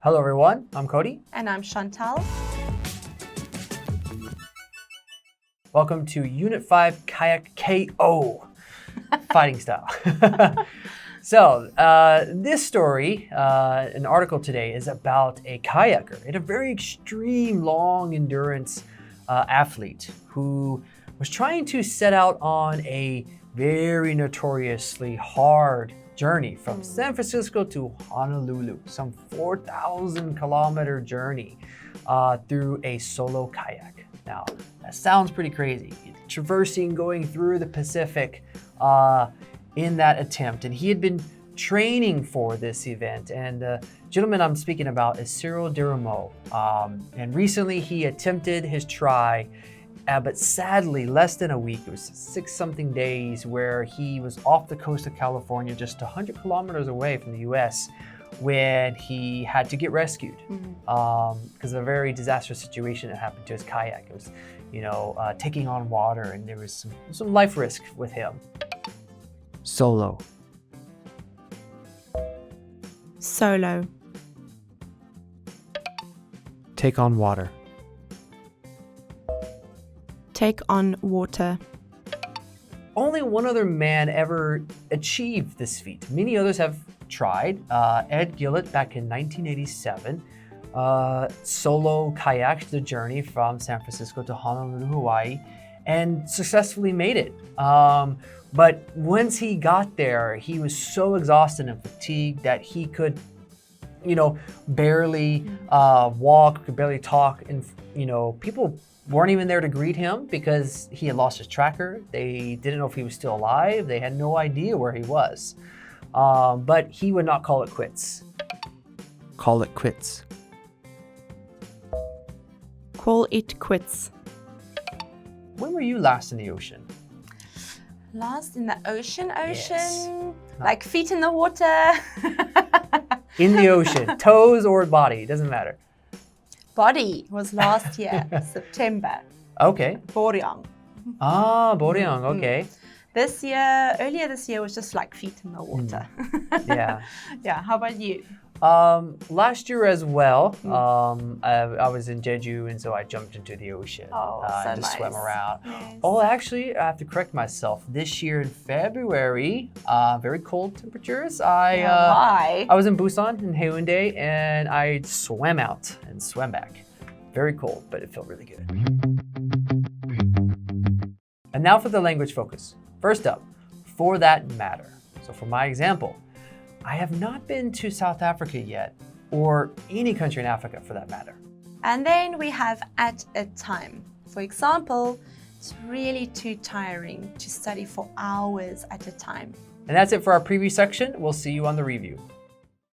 Hello everyone, I'm Cody. And I'm Chantal. Welcome to Unit 5 Kayak K.O. Fighting style. So, this story, an article today is about a kayaker and a very extreme long endurance athlete who was trying to set out on a very notoriously hard journey from San Francisco to Honolulu, some 4,000 kilometer journey through a solo kayak. Now, that sounds pretty crazy. Traversing, going through the Pacific in that attempt. And he had been training for this event. And the gentleman I'm speaking about is Cyril Derumeau. And recently he attempted his try, but sadly, less than a week, it was 6-something days, where he was off the coast of California, just 100 kilometers away from the US, when he had to get rescued because of a very disastrous situation that happened to his kayak. It was, taking on water, and there was some life risk with him. Solo. Solo. Take on water. Take on water. Only one other man ever achieved this feat. Many others have tried. Ed Gillett back in 1987 solo kayaked the journey from San Francisco to Honolulu, Hawaii, and successfully made it. But once he got there, he was so exhausted and fatigued that he could, barely walk, could barely talk, and people weren't even there to greet him because he had lost his tracker. They didn't know if he was still alive. They had no idea where he was. But he would not call it quits. Call it quits. Call it quits. When were you last in the ocean? Last in the ocean? Yes. Like feet in the water? In the ocean, toes or body, doesn't matter. Body was last year, September. Okay. Boryong. Boryong, okay. Earlier this year was just like feet in the water. Yeah. Yeah, how about you? Last year as well, I was in Jeju, and so I jumped into the ocean. Oh, so and just swam nice. around. Yes. Oh, actually, I have to correct myself. This year in February, very cold temperatures. Why? I was in Busan in Haeundae, and I swam out and swam back. Very cold, but it felt really good. And now for the language focus. First up, for that matter. So for my example, I have not been to South Africa yet, or any country in Africa for that matter. And then we have at a time. For example, it's really too tiring to study for hours at a time. And that's it for our preview section. We'll see you on the review.